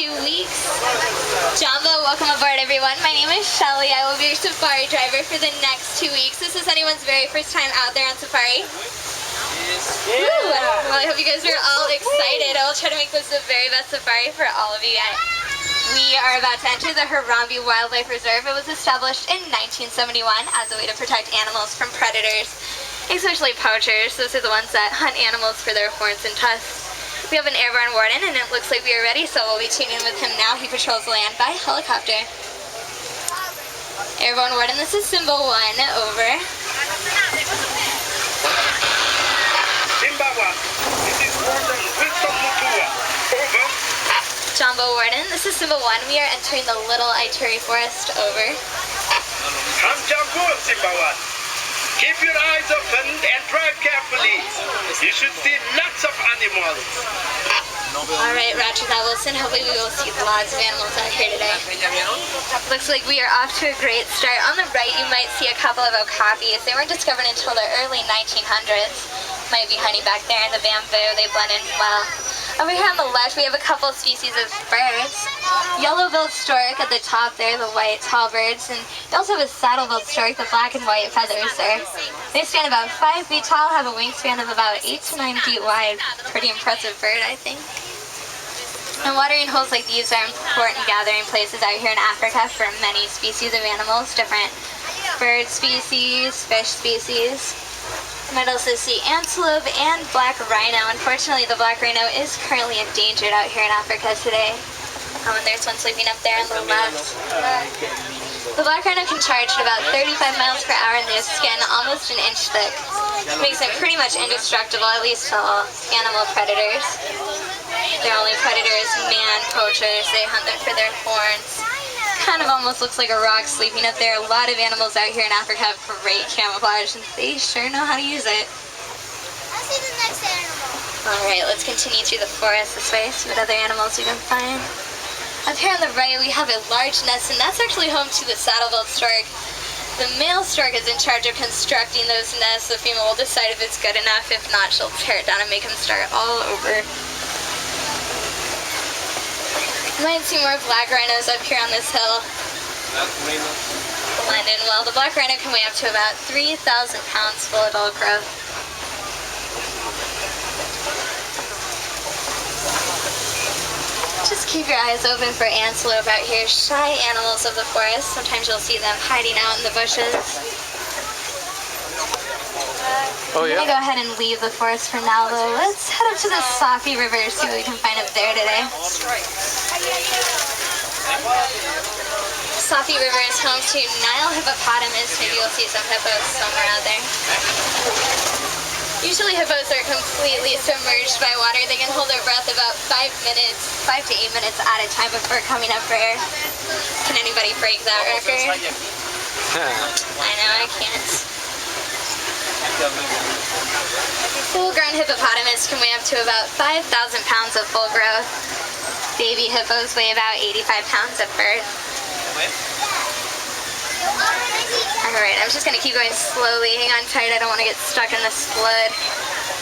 2 weeks. Jumbo, welcome aboard everyone. My name is Chelley. I will be your safari driver for the next 2 weeks. This is anyone's very first time out there on safari. Yeah. Well, I hope you guys are all excited. I will try to make this the very best safari for all of you guys. We are about to enter the Harambe Wildlife Reserve. It was established in 1971 as a way to protect animals from predators, especially poachers. Those are the ones that hunt animals for their horns and tusks. We have an airborne warden, and it looks like we are ready, so we'll be tuning in with him now. He patrols the land by helicopter. Airborne warden, this is symbol 1, over. Zimbabwe, this is Warden Wilson Mutua, over. Jumbo warden, this is symbol 1. We are entering the Little Ituri Forest, over. Hamjambo, Zimbabwe. Keep your eyes open and drive carefully. You should see lots of animals. Alright, roger that, Wilson. Hopefully we will see lots of animals out here today. Looks like we are off to a great start. On the right, you might see a couple of okapis. They weren't discovered until the early 1900s. Might be honey back there in the bamboo. They blend in well. Over here on the left, we have a couple species of birds. Yellow-billed stork at the top there, the white tall birds, and they also have a saddle-billed stork, the black and white feathers there. They stand about 5 feet tall, have a wingspan of about 8 to 9 feet wide. Pretty impressive bird, I think. And watering holes like these are important gathering places out here in Africa for many species of animals, different bird species, fish species. You might also see antelope and black rhino. Unfortunately, the black rhino is currently endangered out here in Africa today. And there's one sleeping up there on the left. The black rhino can charge at about 35 miles per hour, and their skin almost an inch thick. Makes them pretty much indestructible, at least to all animal predators. Their only predator is man poachers. They hunt them for their horns. Kind of almost looks like a rock sleeping up there. A lot of animals out here in Africa have great camouflage, and they sure know how to use it. I'll see the next animal. Alright, let's continue through the forest this way, see what other animals we can find. Up here on the right, we have a large nest, and that's actually home to the saddle-billed stork. The male stork is in charge of constructing those nests. The female will decide if it's good enough. If not, she'll tear it down and make them start all over. You might see more black rhinos up here on this hill. Blend in well. The black rhino can weigh up to about 3,000 pounds full adult growth. Just keep your eyes open for antelope out here, shy animals of the forest. Sometimes you'll see them hiding out in the bushes. Oh, I'm yeah? gonna go ahead and leave the forest for now, though. Let's head up to the Safi River, see what we can find up there today. Safi River is home to Nile hippopotamus. Maybe you'll see some hippos somewhere out there. Usually hippos are completely submerged by water. They can hold their breath about 5 to 8 minutes at a time before coming up for air. Can anybody break that record? I know, I can't. Full-grown hippopotamus can weigh up to about 5,000 pounds of full growth. Baby hippos weigh about 85 pounds at birth. Alright, I'm just going to keep going slowly. Hang on tight, I don't want to get stuck in this flood.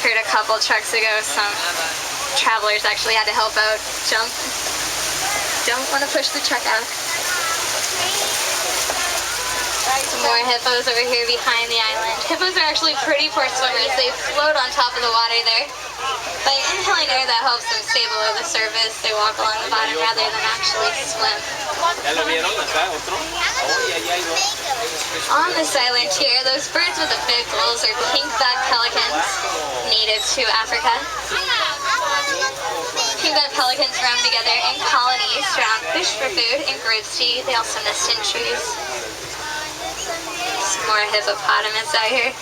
Heard a couple trucks ago some travelers actually had to help out jump. Don't want to push the truck out. Some more hippos over here behind the island. Hippos are actually pretty poor swimmers. They float on top of the water there. By inhaling air, that helps them stay below the surface. They walk along the bottom rather than actually swim. On this island here, those birds with the big gulls are pink-backed pelicans, native to Africa. Pink-backed pelicans roam together in colonies around fish for food and groups to eat. They also nest in trees. Some more hippopotamus out here.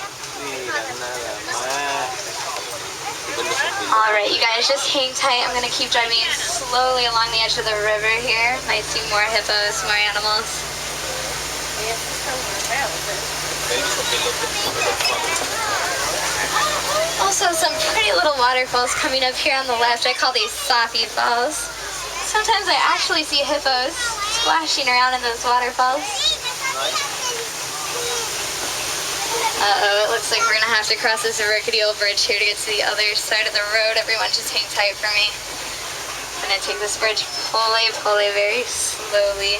Alright, you guys, just hang tight. I'm going to keep driving slowly along the edge of the river here. Might see more hippos, more animals. Also, some pretty little waterfalls coming up here on the left. I call these Safi Falls. Sometimes I actually see hippos splashing around in those waterfalls. Uh-oh, it looks like we're going to have to cross this rickety old bridge here to get to the other side of the road. Everyone just hang tight for me. gonna take this bridge pulley very slowly.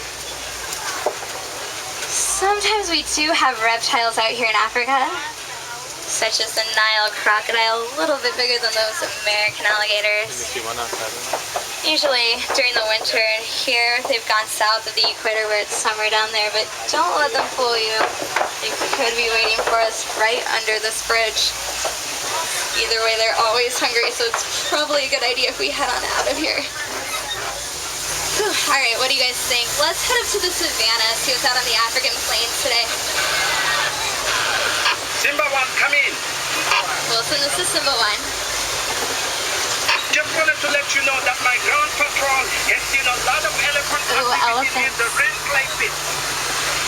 Sometimes we do have reptiles out here in Africa, such as the Nile crocodile, a little bit bigger than those American alligators. Usually during the winter here, they've gone south of the equator where it's summer down there, but don't let them fool you. They could be waiting for us right under this bridge. Either way, they're always hungry, so it's probably a good idea if we head on out of here. Alright, what do you guys think? Let's head up to the savannah, see what's out on the African plains today. Simba 1, come in. Wilson, this is Simba 1. Just wanted to let you know that my ground patrol has seen a lot of elephant activity in the red clay pit.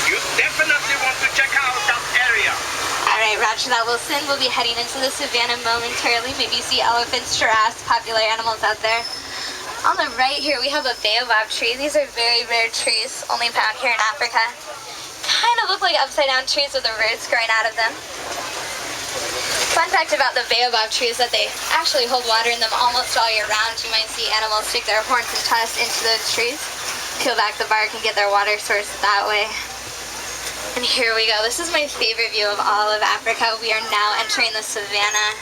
You definitely want to check out that area. Alright, roger that, Wilson. We'll be heading into the savannah momentarily. Maybe see elephants, giraffes, popular animals out there. On the right here, we have a baobab tree. These are very rare trees, only found here in Africa. Kind of look like upside down trees with the roots growing out of them. Fun fact about the baobab tree is that they actually hold water in them almost all year round. You might see animals stick their horns and tusks into those trees, peel back the bark and get their water source that way. And here we go. This is my favorite view of all of Africa. We are now entering the savannah.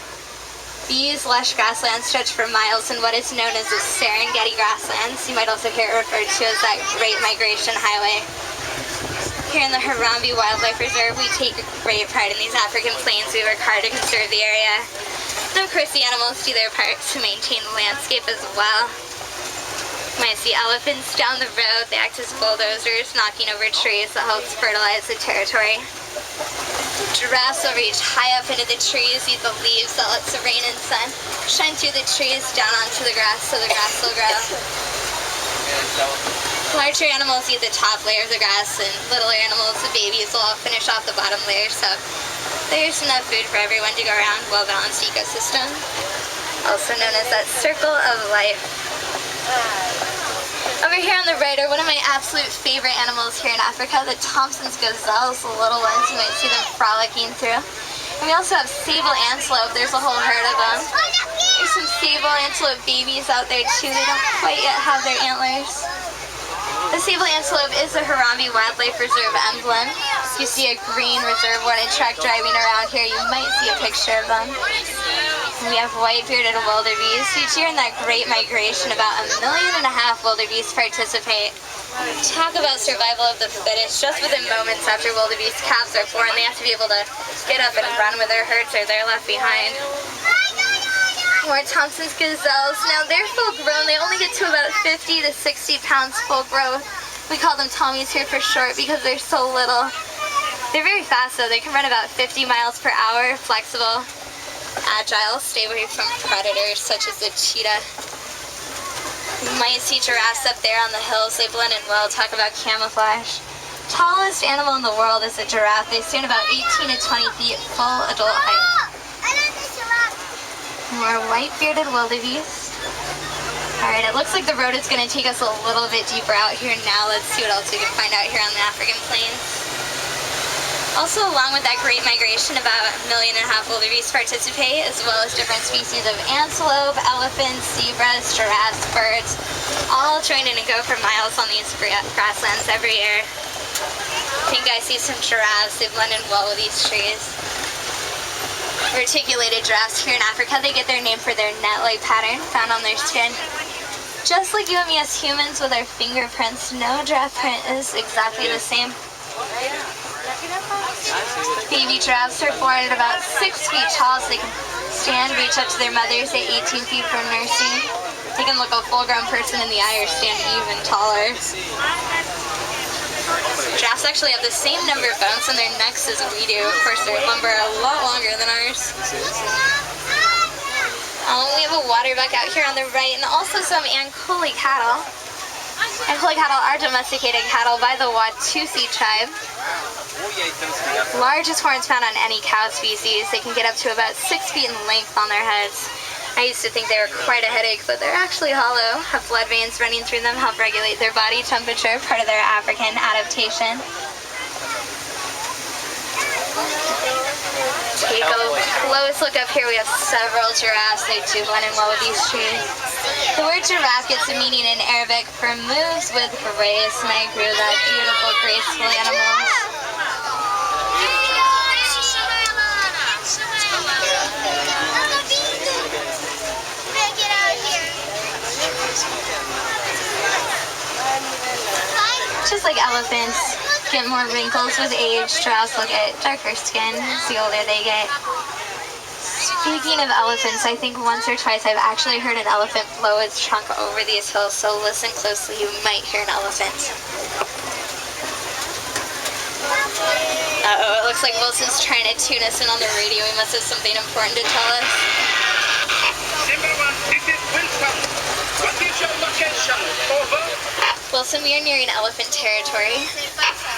These lush grasslands stretch for miles in what is known as the Serengeti grasslands. You might also hear it referred to as that Great Migration Highway. Here in the Harambe Wildlife Reserve, we take great pride in these African plains. We work hard to conserve the area. And of course, the animals do their part to maintain the landscape as well. You might see elephants down the road. They act as bulldozers, knocking over trees that helps fertilize the territory. Giraffes will reach high up into the trees, eat the leaves that lets the rain and sun shine through the trees down onto the grass so the grass will grow. Larger animals eat the top layer of the grass, and littler animals, the babies, will all finish off the bottom layer, so there's enough food for everyone to go around. Well-balanced ecosystem, also known as that circle of life. Over here on the right are one of my absolute favorite animals here in Africa, the Thompson's gazelles, the little ones. You might see them frolicking through. And we also have sable antelope. There's a whole herd of them. There's some sable antelope babies out there too. They don't quite yet have their antlers. The sable antelope is the Harambe Wildlife Reserve emblem. You see a green reserve warning truck driving around here. You might see a picture of them. And we have white-bearded wildebeest. Each year in that Great Migration, about 1.5 million wildebeest participate. Talk about survival of the fittest. Just within moments after wildebeest calves are born, they have to be able to get up and run with their herds or they're left behind. More Thompson's gazelles. Now they're full grown. They only get to about 50 to 60 pounds full growth. We call them Tommies here for short because they're so little. They're very fast though. They can run about 50 miles per hour, flexible, agile, stay away from predators such as the cheetah. You might see giraffes up there on the hills. They blend in well. Talk about camouflage. Tallest animal in the world is a giraffe. They stand about 18 to 20 feet full adult height. More white-bearded wildebeest. Alright, it looks like the road is going to take us a little bit deeper out here now. Let's see what else we can find out here on the African plains. Also, along with that Great Migration, about 1.5 million wildebeest participate, as well as different species of antelope, elephants, zebras, giraffes, birds, all join in and go for miles on these grasslands every year. I think I see some giraffes. They blend in well with these trees. Reticulated giraffes here in Africa, they get their name for their net-like pattern found on their skin. Just like you and me as humans with our fingerprints, no giraffe print is exactly the same. Baby giraffes are born at about 6 feet tall, so they can stand, reach up to their mothers at 18 feet for nursing. They can look a full-grown person in the eye or stand even taller. Giraffes actually have the same number of bones in their necks as we do. Of course, their lumbar are a lot longer than ours. We have a water buck out here on the right, and also some Ankole cattle. Ankole cattle are domesticated cattle by the Watusi tribe. Largest horns found on any cow species. They can get up to about 6 feet in length on their heads. I used to think they were quite a headache, but they're actually hollow, have blood veins running through them, help regulate their body temperature, part of their African adaptation. Take a close look up here. We have several giraffes. They do blend in well with these trees. The word giraffe gets a meaning in Arabic for moves with grace, and I agree with that. Beautiful, graceful animals. Just like elephants get more wrinkles with age, giraffes will get darker skin as the older they get. Speaking of elephants, I think once or twice I've actually heard an elephant blow its trunk over these hills, so listen closely, you might hear an elephant. Uh-oh, it looks like Wilson's trying to tune us in on the radio. He must have something important to tell us. Everyone, this is Wilson. What is your location? Over. Wilson, we are nearing elephant territory.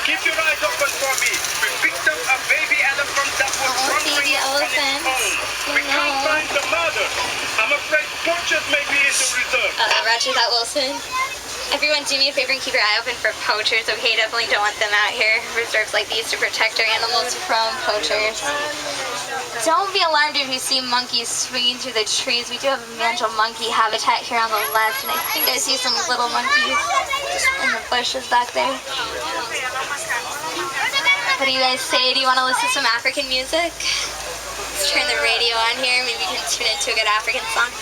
Keep your eyes open for me. We picked up a baby elephant that was wandering on its own. We can't find the mother. I'm afraid poachers may be in the reserve. Roger that, Wilson. Everyone, do me a favor and keep your eye open for poachers, okay? Definitely don't want them out here. Reserves like these to protect our animals from poachers. Don't be alarmed if you see monkeys swinging through the trees. We do have a mantle monkey habitat here on the left, and I think I see some little monkeys in the bushes back there. What do you guys say? Do you want to listen to some African music? Let's turn the radio on here. Maybe we can tune into a good African song.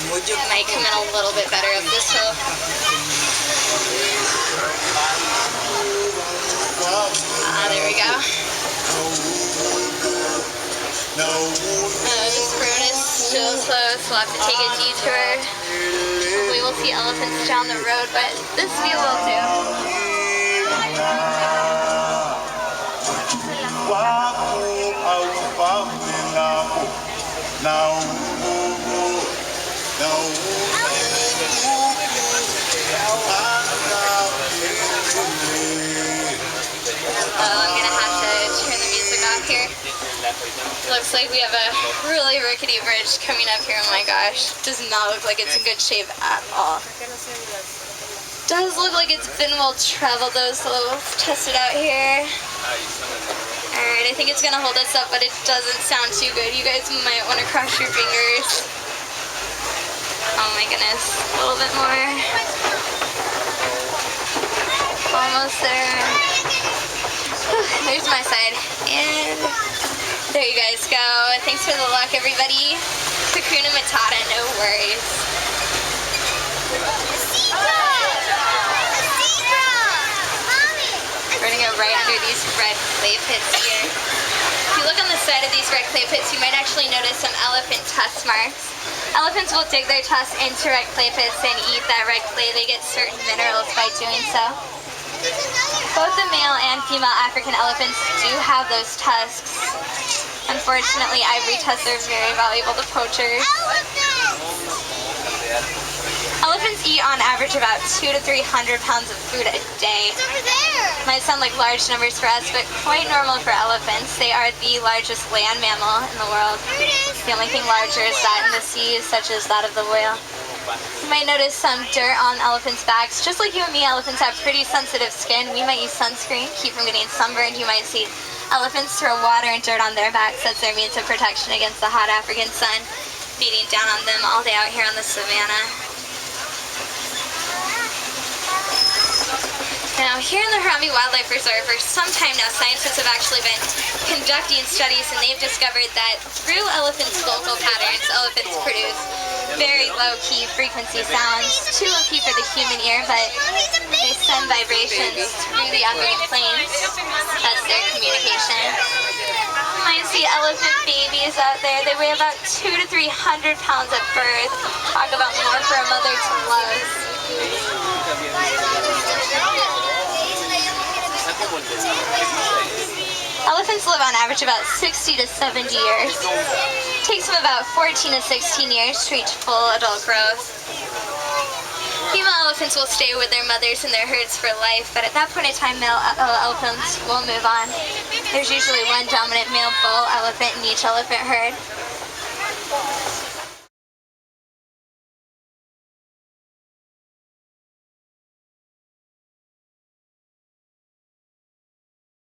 It might come in a little bit better up this hill. There we go. This road is still close. We'll have to take a detour. We will see elephants down the road, but this view will do. I'm gonna have to turn the music off here. Looks like we have a really rickety bridge coming up here. Oh my gosh. Does not look like it's in good shape at all. Does look like it's been well traveled though, so let's test it out here. Alright, I think it's gonna hold us up, but it doesn't sound too good. You guys might want to cross your fingers. Oh my goodness. A little bit more. Almost there. There's my side. And there you guys go. Thanks for the luck, everybody. Hakuna Matata, no worries. We're gonna go right under these red clay pits here. If you look on the side of these red clay pits, you might actually notice some elephant tusk marks. Elephants will dig their tusks into red clay pits and eat that red clay. They get certain minerals by doing so. Both the male and female African elephants do have those tusks. Unfortunately, ivory tusks are very valuable to poachers. Elephants eat on average about 200 to 300 pounds of food a day. Might sound like large numbers for us, but quite normal for elephants. They are the largest land mammal in the world. The only thing larger is that in the sea, such as that of the whale. You might notice some dirt on elephants' backs. Just like you and me, elephants have pretty sensitive skin. We might use sunscreen, keep from getting sunburned. You might see elephants throw water and dirt on their backs. That's their means of protection against the hot African sun beating down on them all day out here on the savannah. Now, here in the Harambe Wildlife Reserve, for some time now, scientists have actually been conducting studies, and they've discovered that through elephants' vocal patterns, elephants produce very low-key frequency sounds, too low-key for the human ear, but they send vibrations through the upper planes. That's their communication. You might see elephant babies out there. They weigh about 200 to 300 pounds at birth. Talk about more for a mother to love. Elephants live on average about 60 to 70 years. It takes them about 14 to 16 years to reach full adult growth. Female elephants will stay with their mothers and their herds for life, but at that point in time, male elephants will move on. There's usually one dominant male bull elephant in each elephant herd.